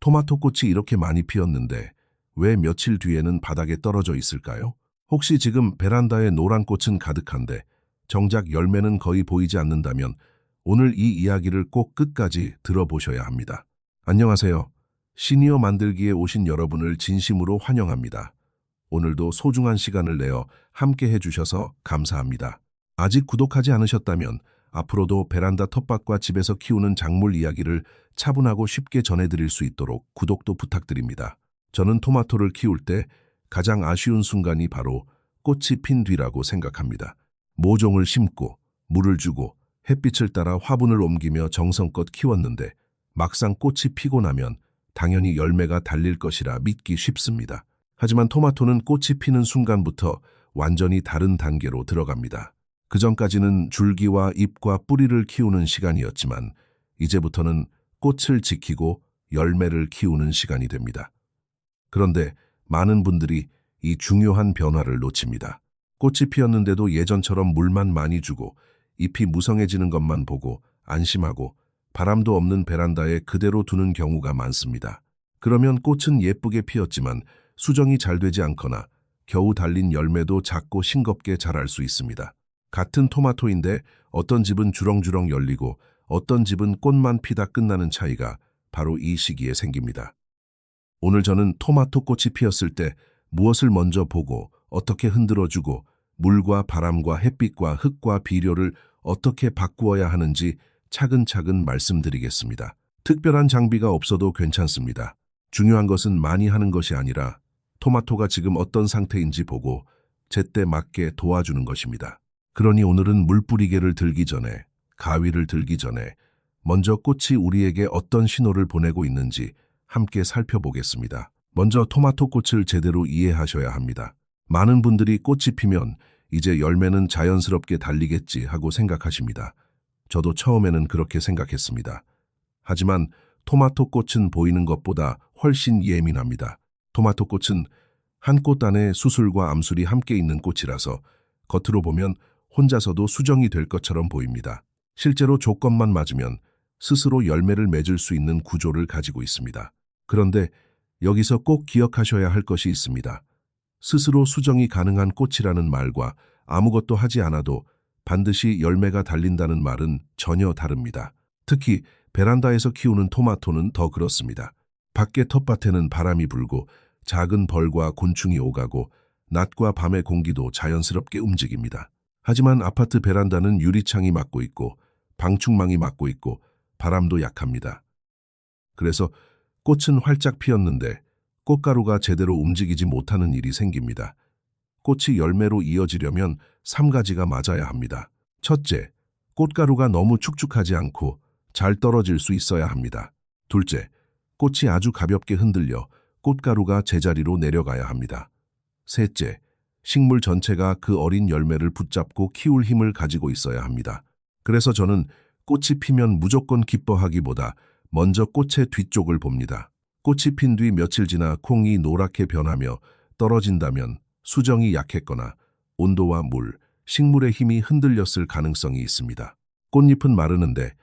토마토 꽃이 이렇게 많이 피었는데 왜 며칠 뒤에는 바닥에 떨어져 있을까요? 혹시 지금 베란다에 노란 꽃은 가득한데 정작 열매는 거의 보이지 않는다면 오늘 이 이야기를 꼭 끝까지 들어보셔야 합니다. 안녕하세요. 시니어 만들기에 오신 여러분을 진심으로 환영합니다. 오늘도 소중한 시간을 내어 함께 해주셔서 감사합니다. 아직 구독하지 않으셨다면 앞으로도 베란다 텃밭과 집에서 키우는 작물 이야기를 차분하고 쉽게 전해드릴 수 있도록 구독도 부탁드립니다. 저는 토마토를 키울 때 가장 아쉬운 순간이 바로 꽃이 핀 뒤라고 생각합니다. 모종을 심고 물을 주고 햇빛을 따라 화분을 옮기며 정성껏 키웠는데 막상 꽃이 피고 나면 당연히 열매가 달릴 것이라 믿기 쉽습니다. 하지만 토마토는 꽃이 피는 순간부터 완전히 다른 단계로 들어갑니다. 그전까지는 줄기와 잎과 뿌리를 키우는 시간이었지만 이제부터는 꽃을 지키고 열매를 키우는 시간이 됩니다. 그런데 많은 분들이 이 중요한 변화를 놓칩니다. 꽃이 피었는데도 예전처럼 물만 많이 주고 잎이 무성해지는 것만 보고 안심하고 바람도 없는 베란다에 그대로 두는 경우가 많습니다. 그러면 꽃은 예쁘게 피었지만 수정이 잘 되지 않거나 겨우 달린 열매도 작고 싱겁게 자랄 수 있습니다. 같은 토마토인데 어떤 집은 주렁주렁 열리고 어떤 집은 꽃만 피다 끝나는 차이가 바로 이 시기에 생깁니다. 오늘 저는 토마토 꽃이 피었을 때 무엇을 먼저 보고 어떻게 흔들어주고 물과 바람과 햇빛과 흙과 비료를 어떻게 바꾸어야 하는지 차근차근 말씀드리겠습니다. 특별한 장비가 없어도 괜찮습니다. 중요한 것은 많이 하는 것이 아니라 토마토가 지금 어떤 상태인지 보고 제때 맞게 도와주는 것입니다. 그러니 오늘은 물뿌리개를 들기 전에, 가위를 들기 전에 먼저 꽃이 우리에게 어떤 신호를 보내고 있는지 함께 살펴보겠습니다. 먼저 토마토 꽃을 제대로 이해하셔야 합니다. 많은 분들이 꽃이 피면 이제 열매는 자연스럽게 달리겠지 하고 생각하십니다. 저도 처음에는 그렇게 생각했습니다. 하지만 토마토 꽃은 보이는 것보다 훨씬 예민합니다. 토마토 꽃은 한 꽃 안에 수술과 암술이 함께 있는 꽃이라서 겉으로 보면 혼자서도 수정이 될 것처럼 보입니다. 실제로 조건만 맞으면 스스로 열매를 맺을 수 있는 구조를 가지고 있습니다. 그런데 여기서 꼭 기억하셔야 할 것이 있습니다. 스스로 수정이 가능한 꽃이라는 말과 아무것도 하지 않아도 반드시 열매가 달린다는 말은 전혀 다릅니다. 특히 베란다에서 키우는 토마토는 더 그렇습니다. 밖에 텃밭에는 바람이 불고 작은 벌과 곤충이 오가고 낮과 밤의 공기도 자연스럽게 움직입니다. 하지만 아파트 베란다는 유리창이 막고 있고 방충망이 막고 있고 바람도 약합니다. 그래서 꽃은 활짝 피었는데 꽃가루가 제대로 움직이지 못하는 일이 생깁니다. 꽃이 열매로 이어지려면 3가지가 맞아야 합니다. 첫째, 꽃가루가 너무 축축하지 않고 잘 떨어질 수 있어야 합니다. 둘째, 꽃이 아주 가볍게 흔들려 꽃가루가 제자리로 내려가야 합니다. 셋째, 식물 전체가 그 어린 열매를 붙잡고 키울 힘을 가지고 있어야 합니다. 그래서 저는 꽃이 피면 무조건 기뻐하기보다 먼저 꽃의 뒤쪽을 봅니다. 꽃이 핀 뒤 며칠 지나 콩이 노랗게 변하며 떨어진다면 수정이 약했거나 온도와 물, 식물의 힘이 흔들렸을 가능성이 있습니다. 꽃잎은 마르는데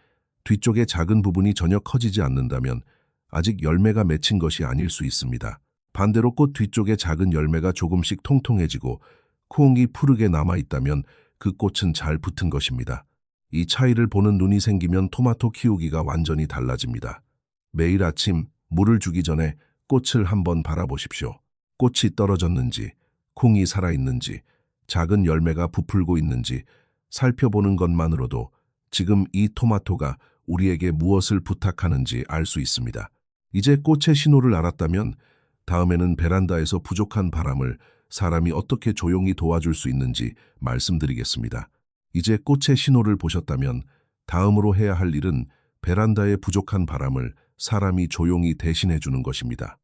뒤쪽의 작은 부분이 전혀 커지지 않는다면 아직 열매가 맺힌 것이 아닐 수 있습니다. 반대로 꽃 뒤쪽의 작은 열매가 조금씩 통통해지고 콩이 푸르게 남아있다면 그 꽃은 잘 붙은 것입니다. 이 차이를 보는 눈이 생기면 토마토 키우기가 완전히 달라집니다. 매일 아침 물을 주기 전에 꽃을 한번 바라보십시오. 꽃이 떨어졌는지, 콩이 살아있는지, 작은 열매가 부풀고 있는지 살펴보는 것만으로도 지금 이 토마토가 우리에게 무엇을 부탁하는지 알 수 있습니다. 이제 꽃의 신호를 알았다면 다음에는 베란다에서 부족한 바람을 사람이 어떻게 조용히 도와줄 수 있는지 말씀드리겠습니다. 이제 꽃의 신호를 보셨다면 다음으로 해야 할 일은 베란다의 부족한 바람을 사람이 조용히 대신해 주는 것입니다.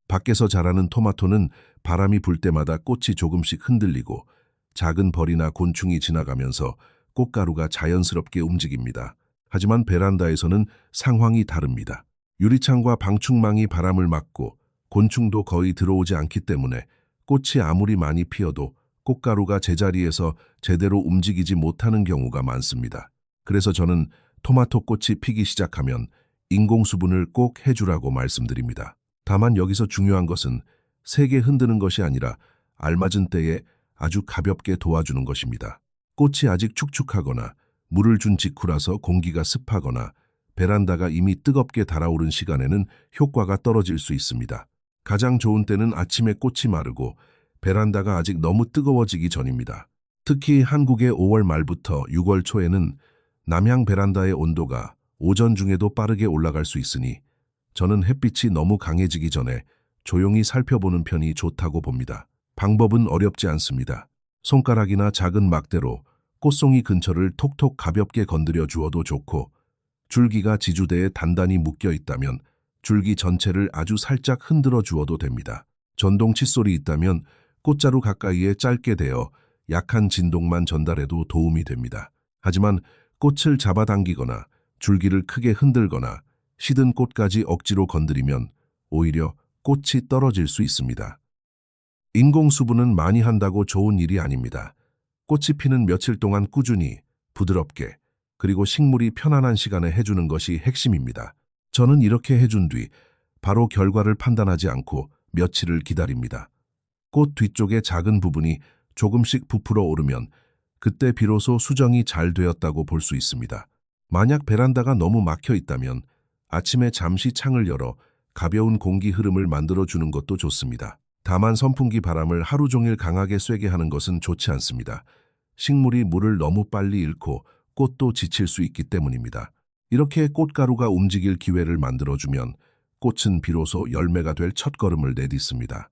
밖에서 자라는 토마토는 바람이 불 때마다 꽃이 조금씩 흔들리고 작은 벌이나 곤충이 지나가면서 꽃가루가 자연스럽게 움직입니다. 하지만 베란다에서는 상황이 다릅니다. 유리창과 방충망이 바람을 막고 곤충도 거의 들어오지 않기 때문에 꽃이 아무리 많이 피어도 꽃가루가 제자리에서 제대로 움직이지 못하는 경우가 많습니다. 그래서 저는 토마토 꽃이 피기 시작하면 인공수분을 꼭 해주라고 말씀드립니다. 다만 여기서 중요한 것은 세게 흔드는 것이 아니라 알맞은 때에 아주 가볍게 도와주는 것입니다. 꽃이 아직 축축하거나 물을 준 직후라서 공기가 습하거나 베란다가 이미 뜨겁게 달아오른 시간에는 효과가 떨어질 수 있습니다. 가장 좋은 때는 아침에 꽃이 마르고 베란다가 아직 너무 뜨거워지기 전입니다. 특히 한국의 5월 말부터 6월 초에는 남향 베란다의 온도가 오전 중에도 빠르게 올라갈 수 있으니 저는 햇빛이 너무 강해지기 전에 조용히 살펴보는 편이 좋다고 봅니다. 방법은 어렵지 않습니다. 손가락이나 작은 막대로 꽃송이 근처를 톡톡 가볍게 건드려 주어도 좋고, 줄기가 지주대에 단단히 묶여 있다면 줄기 전체를 아주 살짝 흔들어 주어도 됩니다. 전동 칫솔이 있다면 꽃자루 가까이에 짧게 대어 약한 진동만 전달해도 도움이 됩니다. 하지만 꽃을 잡아당기거나 줄기를 크게 흔들거나 시든 꽃까지 억지로 건드리면 오히려 꽃이 떨어질 수 있습니다. 인공수분은 많이 한다고 좋은 일이 아닙니다. 꽃이 피는 며칠 동안 꾸준히, 부드럽게, 그리고 식물이 편안한 시간에 해주는 것이 핵심입니다. 저는 이렇게 해준 뒤 바로 결과를 판단하지 않고 며칠을 기다립니다. 꽃 뒤쪽의 작은 부분이 조금씩 부풀어 오르면 그때 비로소 수정이 잘 되었다고 볼 수 있습니다. 만약 베란다가 너무 막혀 있다면 아침에 잠시 창을 열어 가벼운 공기 흐름을 만들어주는 것도 좋습니다. 다만 선풍기 바람을 하루 종일 강하게 쐬게 하는 것은 좋지 않습니다. 식물이 물을 너무 빨리 잃고 꽃도 지칠 수 있기 때문입니다. 이렇게 꽃가루가 움직일 기회를 만들어주면 꽃은 비로소 열매가 될 첫걸음을 내딛습니다.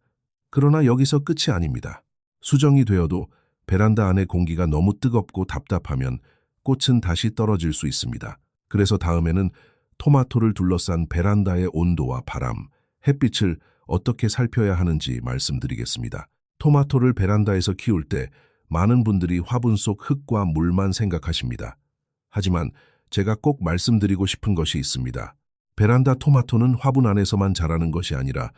그러나 여기서 끝이 아닙니다. 수정이 되어도 베란다 안의 공기가 너무 뜨겁고 답답하면 꽃은 다시 떨어질 수 있습니다. 그래서 다음에는 토마토를 둘러싼 베란다의 온도와 바람, 햇빛을 어떻게 살펴야 하는지 말씀드리겠습니다. 토마토를 베란다에서 키울 때 많은 분들이 화분 속 흙과 물만 생각하십니다. 하지만 제가 꼭 말씀드리고 싶은 것이 있습니다. 베란다 토마토는 화분 안에서만 자라는 것이 아니라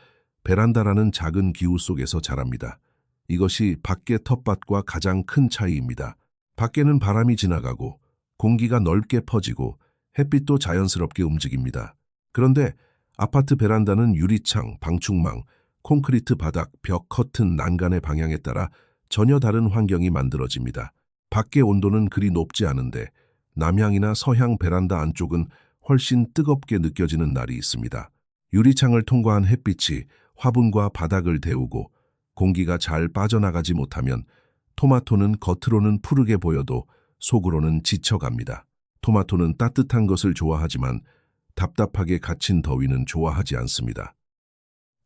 베란다라는 작은 기후 속에서 자랍니다. 이것이 밖의 텃밭과 가장 큰 차이입니다. 밖에는 바람이 지나가고 공기가 넓게 퍼지고 햇빛도 자연스럽게 움직입니다. 그런데 아파트 베란다는 유리창, 방충망, 콘크리트 바닥, 벽, 커튼, 난간의 방향에 따라 전혀 다른 환경이 만들어집니다. 밖의 온도는 그리 높지 않은데 남향이나 서향 베란다 안쪽은 훨씬 뜨겁게 느껴지는 날이 있습니다. 유리창을 통과한 햇빛이 화분과 바닥을 데우고 공기가 잘 빠져나가지 못하면 토마토는 겉으로는 푸르게 보여도 속으로는 지쳐갑니다. 토마토는 따뜻한 것을 좋아하지만 답답하게 갇힌 더위는 좋아하지 않습니다.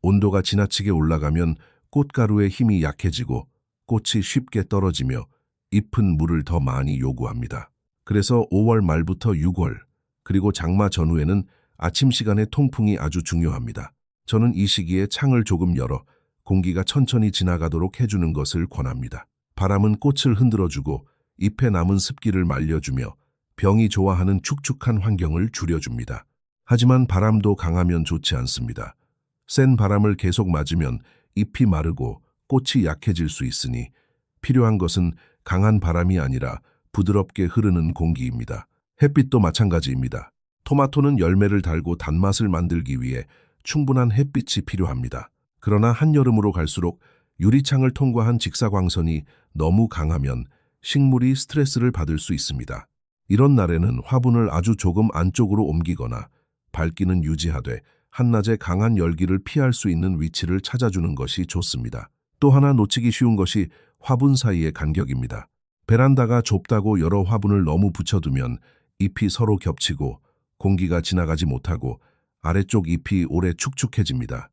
온도가 지나치게 올라가면 꽃가루의 힘이 약해지고 꽃이 쉽게 떨어지며 잎은 물을 더 많이 요구합니다. 그래서 5월 말부터 6월, 그리고 장마 전후에는 아침 시간에 통풍이 아주 중요합니다. 저는 이 시기에 창을 조금 열어 공기가 천천히 지나가도록 해주는 것을 권합니다. 바람은 꽃을 흔들어주고 잎에 남은 습기를 말려주며 병이 좋아하는 축축한 환경을 줄여줍니다. 하지만 바람도 강하면 좋지 않습니다. 센 바람을 계속 맞으면 잎이 마르고 꽃이 약해질 수 있으니 필요한 것은 강한 바람이 아니라 부드럽게 흐르는 공기입니다. 햇빛도 마찬가지입니다. 토마토는 열매를 달고 단맛을 만들기 위해 충분한 햇빛이 필요합니다. 그러나 한여름으로 갈수록 유리창을 통과한 직사광선이 너무 강하면 식물이 스트레스를 받을 수 있습니다. 이런 날에는 화분을 아주 조금 안쪽으로 옮기거나 밝기는 유지하되 한낮에 강한 열기를 피할 수 있는 위치를 찾아주는 것이 좋습니다. 또 하나 놓치기 쉬운 것이 화분 사이의 간격입니다. 베란다가 좁다고 여러 화분을 너무 붙여두면 잎이 서로 겹치고 공기가 지나가지 못하고 아래쪽 잎이 오래 축축해집니다.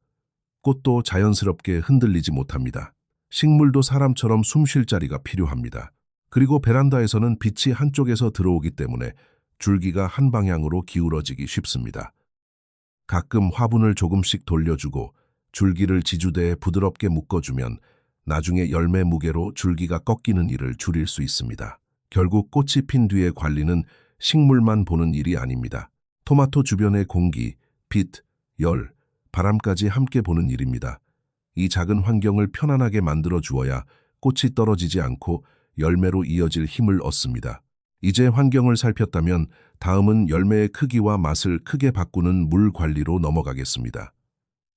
꽃도 자연스럽게 흔들리지 못합니다. 식물도 사람처럼 숨 쉴 자리가 필요합니다. 그리고 베란다에서는 빛이 한쪽에서 들어오기 때문에 줄기가 한 방향으로 기울어지기 쉽습니다. 가끔 화분을 조금씩 돌려주고 줄기를 지주대에 부드럽게 묶어주면 나중에 열매 무게로 줄기가 꺾이는 일을 줄일 수 있습니다. 결국 꽃이 핀 뒤의 관리는 식물만 보는 일이 아닙니다. 토마토 주변의 공기, 빛, 열, 바람까지 함께 보는 일입니다. 이 작은 환경을 편안하게 만들어 주어야 꽃이 떨어지지 않고 열매로 이어질 힘을 얻습니다. 이제 환경을 살폈다면 다음은 열매의 크기와 맛을 크게 바꾸는 물 관리로 넘어가겠습니다.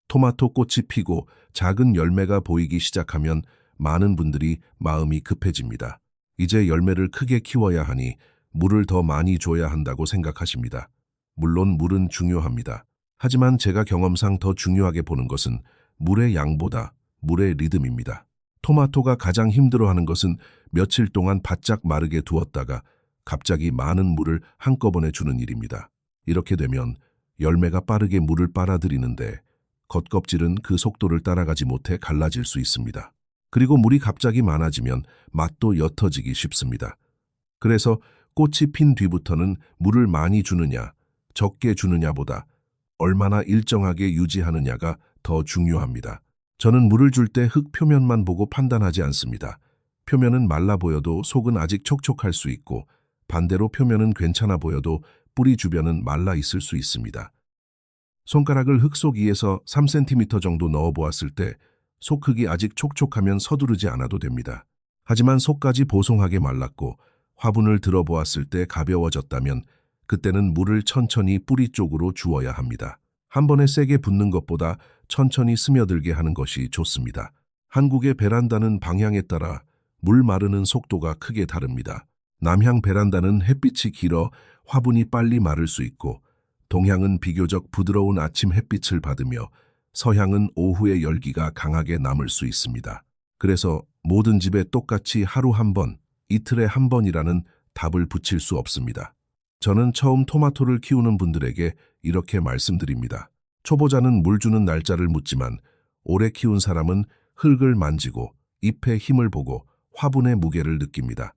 토마토 꽃이 피고 작은 열매가 보이기 시작하면 많은 분들이 마음이 급해집니다. 이제 열매를 크게 키워야 하니 물을 더 많이 줘야 한다고 생각하십니다. 물론 물은 중요합니다. 하지만 제가 경험상 더 중요하게 보는 것은 물의 양보다 물의 리듬입니다. 토마토가 가장 힘들어하는 것은 며칠 동안 바짝 마르게 두었다가 갑자기 많은 물을 한꺼번에 주는 일입니다. 이렇게 되면 열매가 빠르게 물을 빨아들이는데 겉껍질은 그 속도를 따라가지 못해 갈라질 수 있습니다. 그리고 물이 갑자기 많아지면 맛도 옅어지기 쉽습니다. 그래서 꽃이 핀 뒤부터는 물을 많이 주느냐, 적게 주느냐보다 얼마나 일정하게 유지하느냐가 더 중요합니다. 저는 물을 줄 때 흙 표면만 보고 판단하지 않습니다. 표면은 말라 보여도 속은 아직 촉촉할 수 있고 반대로 표면은 괜찮아 보여도 뿌리 주변은 말라 있을 수 있습니다. 손가락을 흙 속 위에서 3cm 정도 넣어 보았을 때 속흙이 아직 촉촉하면 서두르지 않아도 됩니다. 하지만 속까지 보송하게 말랐고 화분을 들어보았을 때 가벼워졌다면 그때는 물을 천천히 뿌리 쪽으로 주어야 합니다. 한 번에 세게 붓는 것보다 천천히 스며들게 하는 것이 좋습니다. 한국의 베란다는 방향에 따라 물 마르는 속도가 크게 다릅니다. 남향 베란다는 햇빛이 길어 화분이 빨리 마를 수 있고 동향은 비교적 부드러운 아침 햇빛을 받으며 서향은 오후의 열기가 강하게 남을 수 있습니다. 그래서 모든 집에 똑같이 하루 한 번, 이틀에 한 번이라는 답을 붙일 수 없습니다. 저는 처음 토마토를 키우는 분들에게 이렇게 말씀드립니다. 초보자는 물 주는 날짜를 묻지만 오래 키운 사람은 흙을 만지고 잎의 힘을 보고 화분의 무게를 느낍니다.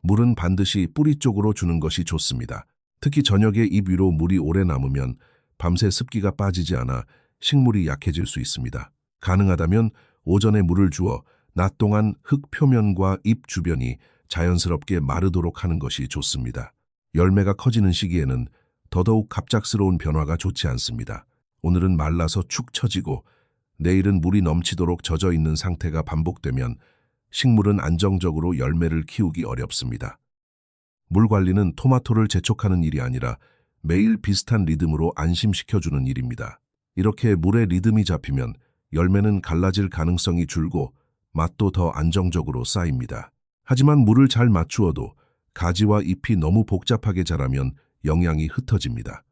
물은 반드시 뿌리 쪽으로 주는 것이 좋습니다. 특히 저녁에 잎 위로 물이 오래 남으면 밤새 습기가 빠지지 않아 식물이 약해질 수 있습니다. 가능하다면 오전에 물을 주어 낮 동안 흙 표면과 잎 주변이 자연스럽게 마르도록 하는 것이 좋습니다. 열매가 커지는 시기에는 더더욱 갑작스러운 변화가 좋지 않습니다. 오늘은 말라서 축 처지고 내일은 물이 넘치도록 젖어 있는 상태가 반복되면 식물은 안정적으로 열매를 키우기 어렵습니다. 물 관리는 토마토를 재촉하는 일이 아니라 매일 비슷한 리듬으로 안심시켜주는 일입니다. 이렇게 물의 리듬이 잡히면 열매는 갈라질 가능성이 줄고 맛도 더 안정적으로 쌓입니다. 하지만 물을 잘 맞추어도 가지와 잎이 너무 복잡하게 자라면 영양이 흩어집니다.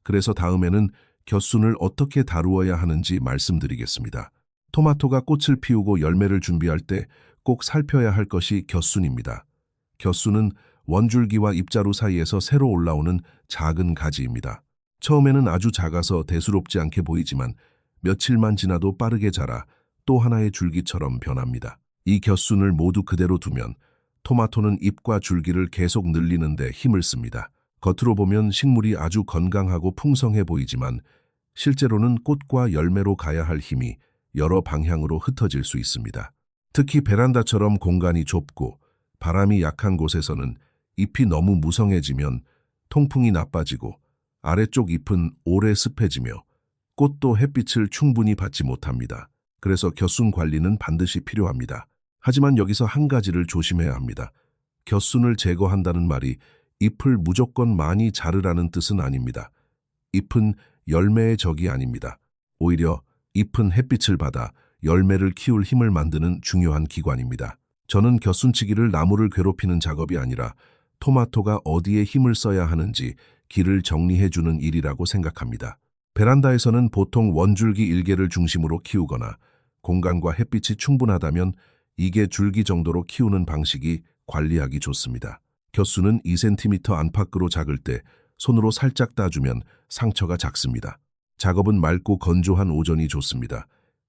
그래서 다음에는 곁순을 어떻게 다루어야 하는지 말씀드리겠습니다. 토마토가 꽃을 피우고 열매를 준비할 때 꼭 살펴야 할 것이 곁순입니다. 곁순은 원줄기와 잎자루 사이에서 새로 올라오는 작은 가지입니다. 처음에는 아주 작아서 대수롭지 않게 보이지만 며칠만 지나도 빠르게 자라 또 하나의 줄기처럼 변합니다. 이 곁순을 모두 그대로 두면 토마토는 잎과 줄기를 계속 늘리는 데 힘을 씁니다. 겉으로 보면 식물이 아주 건강하고 풍성해 보이지만 실제로는 꽃과 열매로 가야 할 힘이 여러 방향으로 흩어질 수 있습니다. 특히 베란다처럼 공간이 좁고 바람이 약한 곳에서는 잎이 너무 무성해지면 통풍이 나빠지고 아래쪽 잎은 오래 습해지며 꽃도 햇빛을 충분히 받지 못합니다. 그래서 곁순 관리는 반드시 필요합니다. 하지만 여기서 한 가지를 조심해야 합니다. 곁순을 제거한다는 말이 잎을 무조건 많이 자르라는 뜻은 아닙니다. 잎은 열매의 적이 아닙니다. 오히려 잎은 햇빛을 받아 열매를 키울 힘을 만드는 중요한 기관입니다. 저는 곁순치기를 나무를 괴롭히는 작업이 아니라 토마토가 어디에 힘을 써야 하는지 길을 정리해주는 일이라고 생각합니다. 베란다에서는 보통 원줄기 일개를 중심으로 키우거나 공간과 햇빛이 충분하다면 2개 줄기 정도로 키우는 방식이 관리하기 좋습니다. 곁순은 2cm 안팎으로 작을 때 손으로 살짝 따주면 상처가 작습니다. 작업은 맑고 건조한 오전이 좋습니다.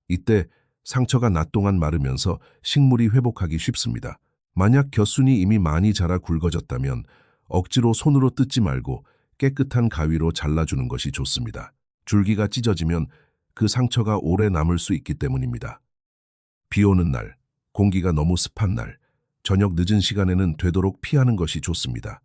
이때 상처가 낮 동안 마르면서 식물이 회복하기 쉽습니다. 만약 곁순이 이미 많이 자라 굵어졌다면 억지로 손으로 뜯지 말고 깨끗한 가위로 잘라주는 것이 좋습니다. 줄기가 찢어지면 그 상처가 오래 남을 수 있기 때문입니다. 비 오는 날, 공기가 너무 습한 날, 저녁 늦은 시간에는 되도록 피하는 것이 좋습니다.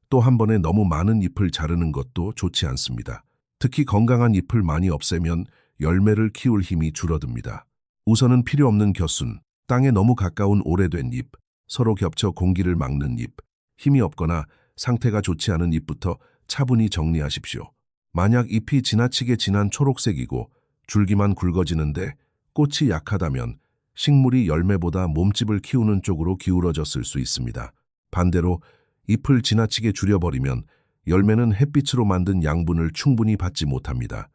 또 한 번에 너무 많은 잎을 자르는 것도 좋지 않습니다. 특히 건강한 잎을 많이 없애면 열매를 키울 힘이 줄어듭니다. 우선은 필요 없는 곁순, 땅에 너무 가까운 오래된 잎, 서로 겹쳐 공기를 막는 잎, 힘이 없거나 상태가 좋지 않은 잎부터 차분히 정리하십시오. 만약 잎이 지나치게 진한 초록색이고 줄기만 굵어지는데 꽃이 약하다면 식물이 열매보다 몸집을 키우는 쪽으로 기울어졌을 수 있습니다. 반대로 잎을 지나치게 줄여버리면 열매는 햇빛으로 만든 양분을 충분히 받지 못합니다.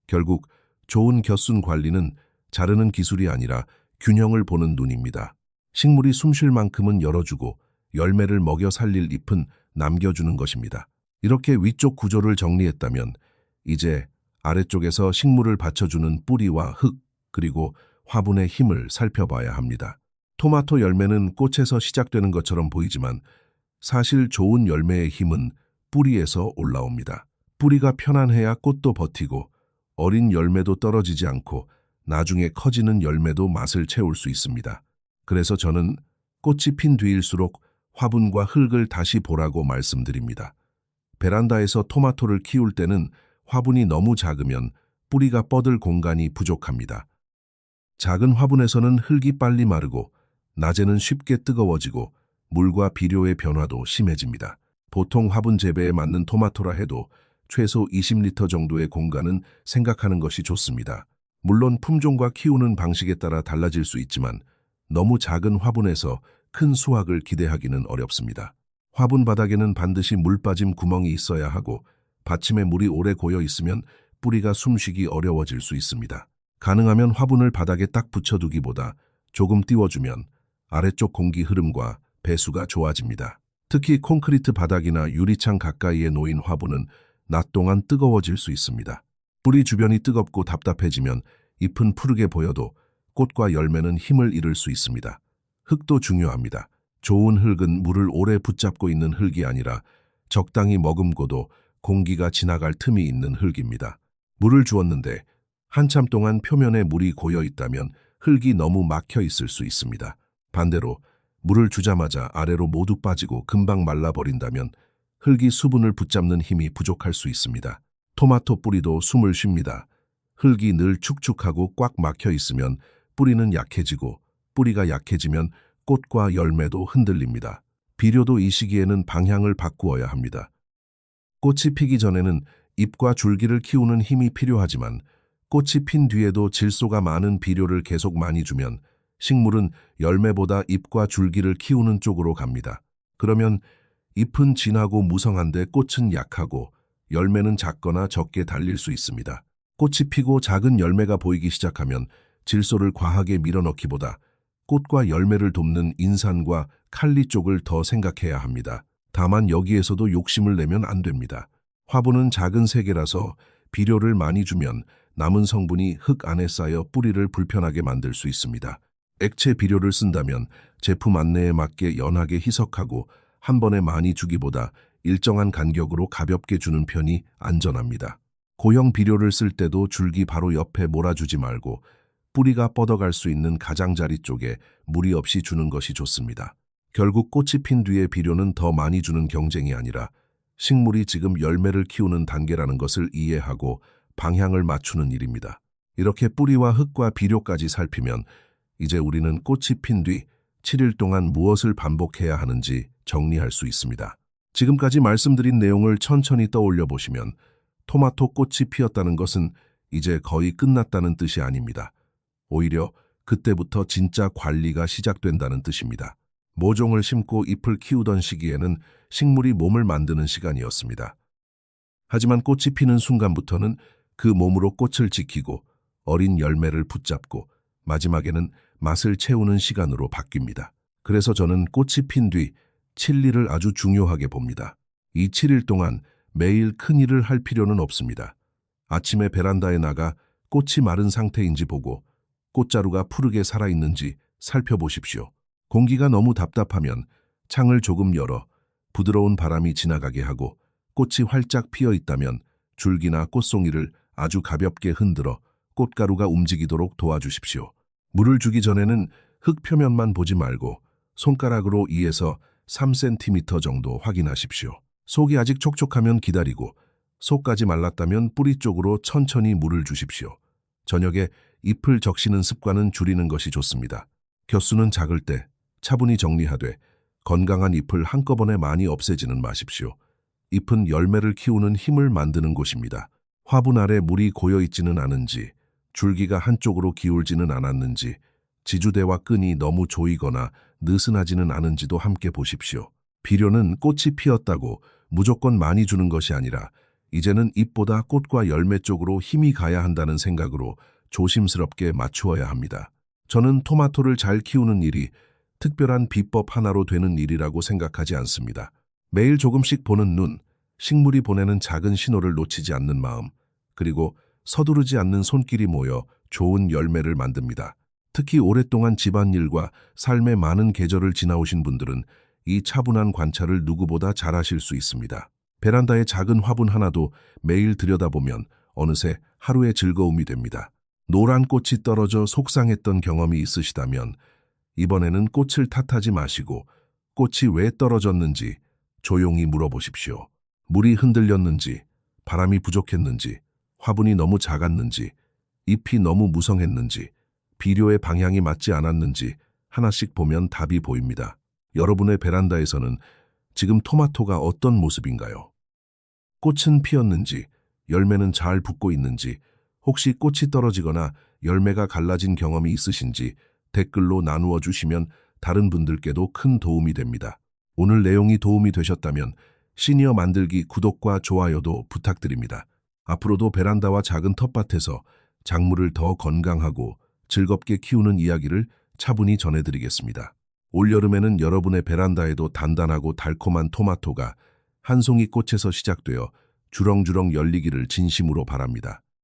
결국 좋은 곁순 관리는 자르는 기술이 아니라 균형을 보는 눈입니다. 식물이 숨쉴 만큼은 열어주고 열매를 먹여 살릴 잎은 남겨주는 것입니다. 이렇게 위쪽 구조를 정리했다면 이제 아래쪽에서 식물을 받쳐주는 뿌리와 흙, 그리고 화분의 힘을 살펴봐야 합니다. 토마토 열매는 꽃에서 시작되는 것처럼 보이지만 사실 좋은 열매의 힘은 뿌리에서 올라옵니다. 뿌리가 편안해야 꽃도 버티고 어린 열매도 떨어지지 않고 나중에 커지는 열매도 맛을 채울 수 있습니다. 그래서 저는 꽃이 핀 뒤일수록 화분과 흙을 다시 보라고 말씀드립니다. 베란다에서 토마토를 키울 때는 화분이 너무 작으면 뿌리가 뻗을 공간이 부족합니다. 작은 화분에서는 흙이 빨리 마르고 낮에는 쉽게 뜨거워지고 물과 비료의 변화도 심해집니다. 보통 화분 재배에 맞는 토마토라 해도 최소 20리터 정도의 공간은 생각하는 것이 좋습니다. 물론 품종과 키우는 방식에 따라 달라질 수 있지만 너무 작은 화분에서 큰 수확을 기대하기는 어렵습니다. 화분 바닥에는 반드시 물 빠짐 구멍이 있어야 하고 받침에 물이 오래 고여 있으면 뿌리가 숨쉬기 어려워질 수 있습니다. 가능하면 화분을 바닥에 딱 붙여두기보다 조금 띄워주면 아래쪽 공기 흐름과 배수가 좋아집니다. 특히 콘크리트 바닥이나 유리창 가까이에 놓인 화분은 낮 동안 뜨거워질 수 있습니다. 뿌리 주변이 뜨겁고 답답해지면 잎은 푸르게 보여도 꽃과 열매는 힘을 잃을 수 있습니다. 흙도 중요합니다. 좋은 흙은 물을 오래 붙잡고 있는 흙이 아니라 적당히 머금고도 공기가 지나갈 틈이 있는 흙입니다. 물을 주었는데 한참 동안 표면에 물이 고여 있다면 흙이 너무 막혀 있을 수 있습니다. 반대로 물을 주자마자 아래로 모두 빠지고 금방 말라버린다면 흙이 수분을 붙잡는 힘이 부족할 수 있습니다. 토마토 뿌리도 숨을 쉽니다. 흙이 늘 축축하고 꽉 막혀 있으면 뿌리는 약해지고 뿌리가 약해지면 꽃과 열매도 흔들립니다. 비료도 이 시기에는 방향을 바꾸어야 합니다. 꽃이 피기 전에는 잎과 줄기를 키우는 힘이 필요하지만 꽃이 핀 뒤에도 질소가 많은 비료를 계속 많이 주면 식물은 열매보다 잎과 줄기를 키우는 쪽으로 갑니다. 그러면 잎은 진하고 무성한데 꽃은 약하고 열매는 작거나 적게 달릴 수 있습니다. 꽃이 피고 작은 열매가 보이기 시작하면 질소를 과하게 밀어넣기보다 꽃과 열매를 돕는 인산과 칼리 쪽을 더 생각해야 합니다. 다만 여기에서도 욕심을 내면 안 됩니다. 화분은 작은 세개라서 비료를 많이 주면 남은 성분이 흙 안에 쌓여 뿌리를 불편하게 만들 수 있습니다. 액체 비료를 쓴다면 제품 안내에 맞게 연하게 희석하고 한 번에 많이 주기보다 일정한 간격으로 가볍게 주는 편이 안전합니다. 고형 비료를 쓸 때도 줄기 바로 옆에 몰아주지 말고 뿌리가 뻗어갈 수 있는 가장자리 쪽에 무리 없이 주는 것이 좋습니다. 결국 꽃이 핀 뒤에 비료는 더 많이 주는 경쟁이 아니라 식물이 지금 열매를 키우는 단계라는 것을 이해하고 방향을 맞추는 일입니다. 이렇게 뿌리와 흙과 비료까지 살피면 이제 우리는 꽃이 핀 뒤 7일 동안 무엇을 반복해야 하는지 정리할 수 있습니다. 지금까지 말씀드린 내용을 천천히 떠올려 보시면 토마토 꽃이 피었다는 것은 이제 거의 끝났다는 뜻이 아닙니다. 오히려 그때부터 진짜 관리가 시작된다는 뜻입니다. 모종을 심고 잎을 키우던 시기에는 식물이 몸을 만드는 시간이었습니다. 하지만 꽃이 피는 순간부터는 그 몸으로 꽃을 지키고 어린 열매를 붙잡고 마지막에는 맛을 채우는 시간으로 바뀝니다. 그래서 저는 꽃이 핀 뒤 7일을 아주 중요하게 봅니다. 이 7일 동안 매일 큰 일을 할 필요는 없습니다. 아침에 베란다에 나가 꽃이 마른 상태인지 보고 꽃자루가 푸르게 살아있는지 살펴보십시오. 공기가 너무 답답하면 창을 조금 열어 부드러운 바람이 지나가게 하고 꽃이 활짝 피어 있다면 줄기나 꽃송이를 아주 가볍게 흔들어 꽃가루가 움직이도록 도와주십시오. 물을 주기 전에는 흙 표면만 보지 말고 손가락으로 2에서 3cm 정도 확인하십시오. 속이 아직 촉촉하면 기다리고 속까지 말랐다면 뿌리 쪽으로 천천히 물을 주십시오. 저녁에 잎을 적시는 습관은 줄이는 것이 좋습니다. 겹수는 작을 때 차분히 정리하되 건강한 잎을 한꺼번에 많이 없애지는 마십시오. 잎은 열매를 키우는 힘을 만드는 곳입니다. 화분 아래 물이 고여 있지는 않은지, 줄기가 한쪽으로 기울지는 않았는지, 지주대와 끈이 너무 조이거나 느슨하지는 않은지도 함께 보십시오. 비료는 꽃이 피었다고 무조건 많이 주는 것이 아니라 이제는 잎보다 꽃과 열매 쪽으로 힘이 가야 한다는 생각으로 조심스럽게 맞추어야 합니다. 저는 토마토를 잘 키우는 일이 특별한 비법 하나로 되는 일이라고 생각하지 않습니다. 매일 조금씩 보는 눈, 식물이 보내는 작은 신호를 놓치지 않는 마음, 그리고 서두르지 않는 손길이 모여 좋은 열매를 만듭니다. 특히 오랫동안 집안일과 삶의 많은 계절을 지나오신 분들은 이 차분한 관찰을 누구보다 잘하실 수 있습니다. 베란다의 작은 화분 하나도 매일 들여다보면 어느새 하루의 즐거움이 됩니다. 노란 꽃이 떨어져 속상했던 경험이 있으시다면 이번에는 꽃을 탓하지 마시고 꽃이 왜 떨어졌는지 조용히 물어보십시오. 물이 흔들렸는지, 바람이 부족했는지, 화분이 너무 작았는지, 잎이 너무 무성했는지, 비료의 방향이 맞지 않았는지 하나씩 보면 답이 보입니다. 여러분의 베란다에서는 지금 토마토가 어떤 모습인가요? 꽃은 피었는지, 열매는 잘 붙고 있는지, 혹시 꽃이 떨어지거나 열매가 갈라진 경험이 있으신지 댓글로 나누어 주시면 다른 분들께도 큰 도움이 됩니다. 오늘 내용이 도움이 되셨다면 시니어 만들기 구독과 좋아요도 부탁드립니다. 앞으로도 베란다와 작은 텃밭에서 작물을 더 건강하고 즐겁게 키우는 이야기를 차분히 전해드리겠습니다. 올여름에는 여러분의 베란다에도 단단하고 달콤한 토마토가 한 송이 꽃에서 시작되어 주렁주렁 열리기를 진심으로 바랍니다.